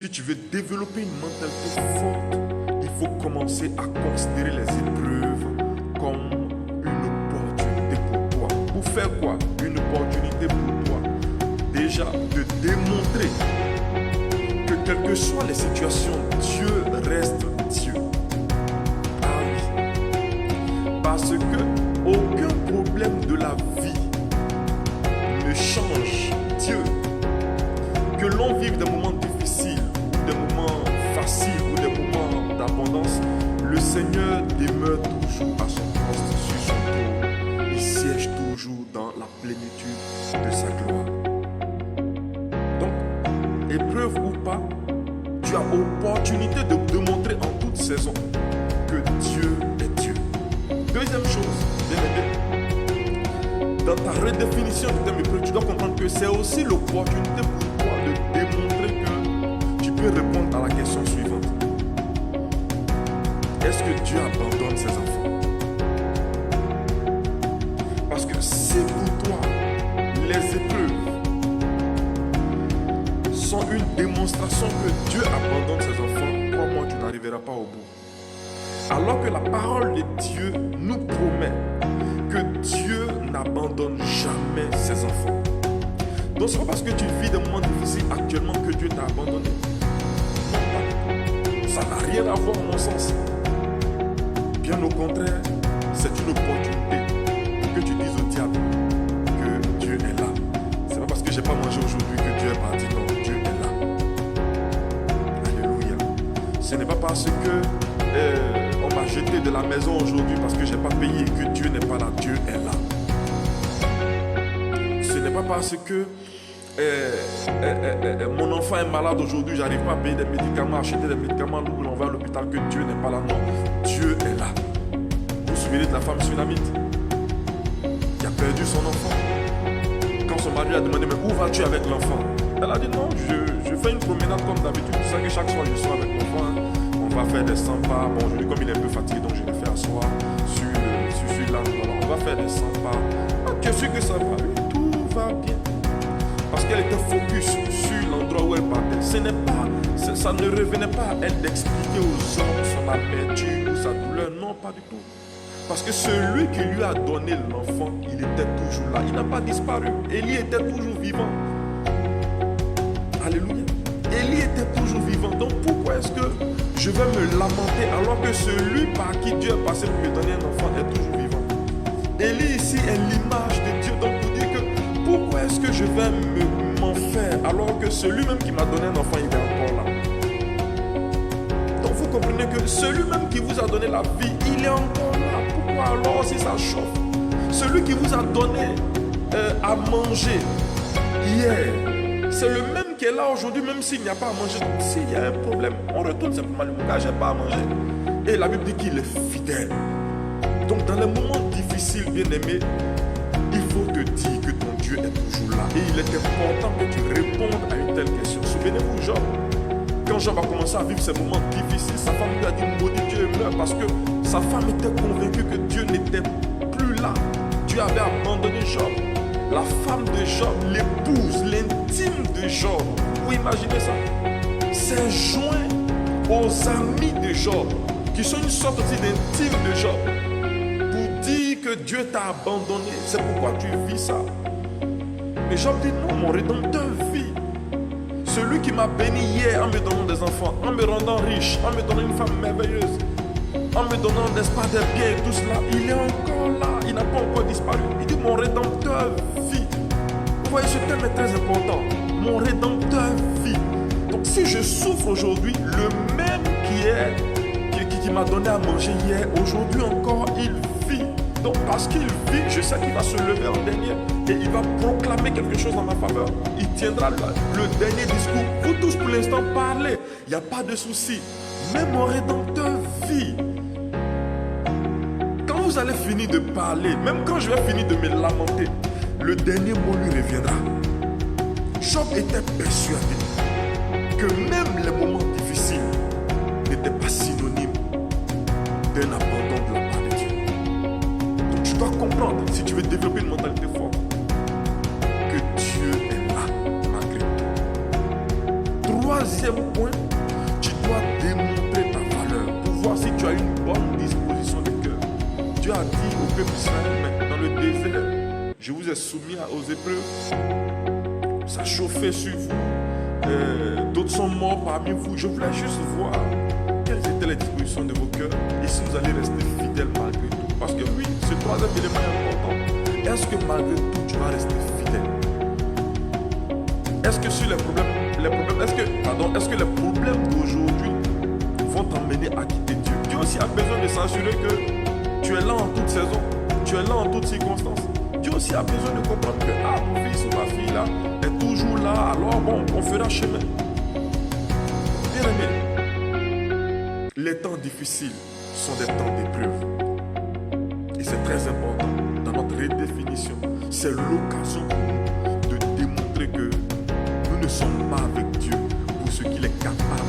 Si tu veux développer une mentalité forte, il faut commencer à considérer les épreuves comme une opportunité pour toi. Pour faire quoi? Une opportunité pour toi. Déjà, de démontrer que quelles que soient les situations, Dieu reste Dieu. Ah oui. Parce que aucun problème de la vie ne change Dieu. Que l'on vive des moments difficiles, des moments faciles ou des moments d'abondance, le Seigneur demeure toujours à son poste sur son trône. Il siège toujours dans la plénitude de sa gloire. Donc, épreuve ou pas, tu as opportunité de démontrer en toute saison que Dieu est Dieu. Deuxième chose, bien aimé, dans ta redéfinition du terme épreuve, tu dois comprendre que c'est aussi l'opportunité pour toi de démontrer que tu peux répondre à la question suivante. Est-ce que Dieu abandonne ses enfants? Parce que si pour toi, les épreuves sont une démonstration que Dieu abandonne ses enfants, crois-moi, tu n'arriveras pas au bout. Alors que la parole de Dieu nous promet que Dieu n'abandonne jamais ses enfants. Donc ce n'est pas parce que tu vis des moments difficiles actuellement que Dieu t'a abandonné. Non, pas. Ça n'a rien à voir à mon sens. Bien au contraire, c'est une opportunité pour que tu dises au diable que Dieu est là. Ce n'est pas parce que je n'ai pas mangé aujourd'hui que Dieu est parti. Non, Dieu est là. Alléluia. Ce n'est pas parce que on m'a jeté de la maison aujourd'hui parce que je n'ai pas payé que Dieu n'est pas là. Dieu est là. Ce n'est pas parce que mon enfant est malade aujourd'hui, j'arrive pas à payer des médicaments, acheter des médicaments, nous l'on va à l'hôpital, que Dieu n'est pas là. Non, Dieu est là. Vous vous souvenez de la femme sunamite qui a perdu son enfant? Quand son mari a demandé, mais où vas-tu avec l'enfant? Elle a dit, non, je fais une promenade comme d'habitude. Tu sais que chaque soir je sois avec l'enfant, on va faire des 100 pas. Bon, aujourd'hui, comme il est un peu fatigué, donc je l'ai fait asseoir sur l'âne. Voilà, on va faire des 100 pas. Ah, tu es sûr que ça va? Oui, tout va bien. Parce qu'elle était focus sur l'endroit où elle partait. Ça ne revenait pas à elle d'expliquer aux hommes son amertume ou sa douleur. Non, pas du tout. Parce que celui qui lui a donné l'enfant, il était toujours là. Il n'a pas disparu. Élie était toujours vivant. Alléluia. Élie était toujours vivant. Donc pourquoi est-ce que je vais me lamenter alors que celui par qui Dieu est passé pour me donner un enfant est toujours vivant? Élie ici est l'image de Dieu. Donc pour dire que pourquoi est-ce que je vais m'en faire alors que celui même qui m'a donné un enfant, il est encore là? Donc vous comprenez que celui même qui vous a donné la vie, il est encore là. Pourquoi alors si ça chauffe? Celui qui vous a donné à manger hier, c'est le même qui est là aujourd'hui, même s'il n'y a pas à manger. Donc s'il y a un problème, on retourne simplement le mot, j'ai pas à manger. Et la Bible dit qu'il est fidèle. Donc dans les moments difficiles, bien aimé, il faut te dire que ton Dieu est toujours là. Et il est important que tu répondes à une telle question. Souvenez-vous, Job. Quand Job a commencé à vivre ces moments difficiles, sa femme lui a dit, maudit Dieu et meurt, parce que sa femme était convaincue que Dieu n'était plus là. Dieu avait abandonné Job. La femme de Job, l'épouse, l'intime de Job, vous imaginez ça, s'est joint aux amis de Job, qui sont une sorte aussi d'intime de Job, pour dire que Dieu t'a abandonné. C'est pourquoi tu vis ça. Mais Job dit non, mon Rédempteur vit. Celui qui m'a béni hier en me donnant des enfants, en me rendant riche, en me donnant une femme merveilleuse, en me donnant, n'est-ce pas, des biens et tout cela, il est encore là, il n'a pas encore disparu. Il dit mon Rédempteur vit. Vous voyez, ce thème est très important. Mon Rédempteur vit. Donc si je souffre aujourd'hui, le même qui m'a donné à manger hier, aujourd'hui encore, il vit. Donc parce qu'il vit, je sais qu'il va se lever en dernier et il va proclamer quelque chose en ma faveur. Il tiendra le dernier discours. Vous tous pour l'instant parlez, il n'y a pas de souci. Mais mon Rédempteur vit. Quand vous allez finir de parler, même quand je vais finir de me lamenter, le dernier mot lui reviendra. Job était persuadé que même les moments difficiles n'étaient pas synonymes d'un abandon de la part de Dieu. Donc tu dois comprendre, si tu veux développer une mentalité forte, que Dieu est là malgré tout. Troisième point, peuple Israël, mais dans le désert, je vous ai soumis aux épreuves. Ça chauffait sur vous. D'autres sont morts parmi vous. Je voulais juste voir quelles étaient les dispositions de vos cœurs et si vous allez rester fidèle malgré tout. Parce que oui, ce troisième élément est important. Est-ce que malgré tout, tu vas rester fidèle? Est-ce que sur les problèmes est-ce que les problèmes d'aujourd'hui vont t'emmener à quitter Dieu? Dieu aussi a besoin de s'assurer que tu es là en toute saison, tu es là en toutes circonstances. Dieu aussi a besoin de comprendre que mon fils ou ma fille là est toujours là, alors bon, on fera chemin. Bien aimé, les temps difficiles sont des temps d'épreuve. Et c'est très important dans notre redéfinition. C'est l'occasion pour nous de démontrer que nous ne sommes pas avec Dieu pour ce qu'il est capable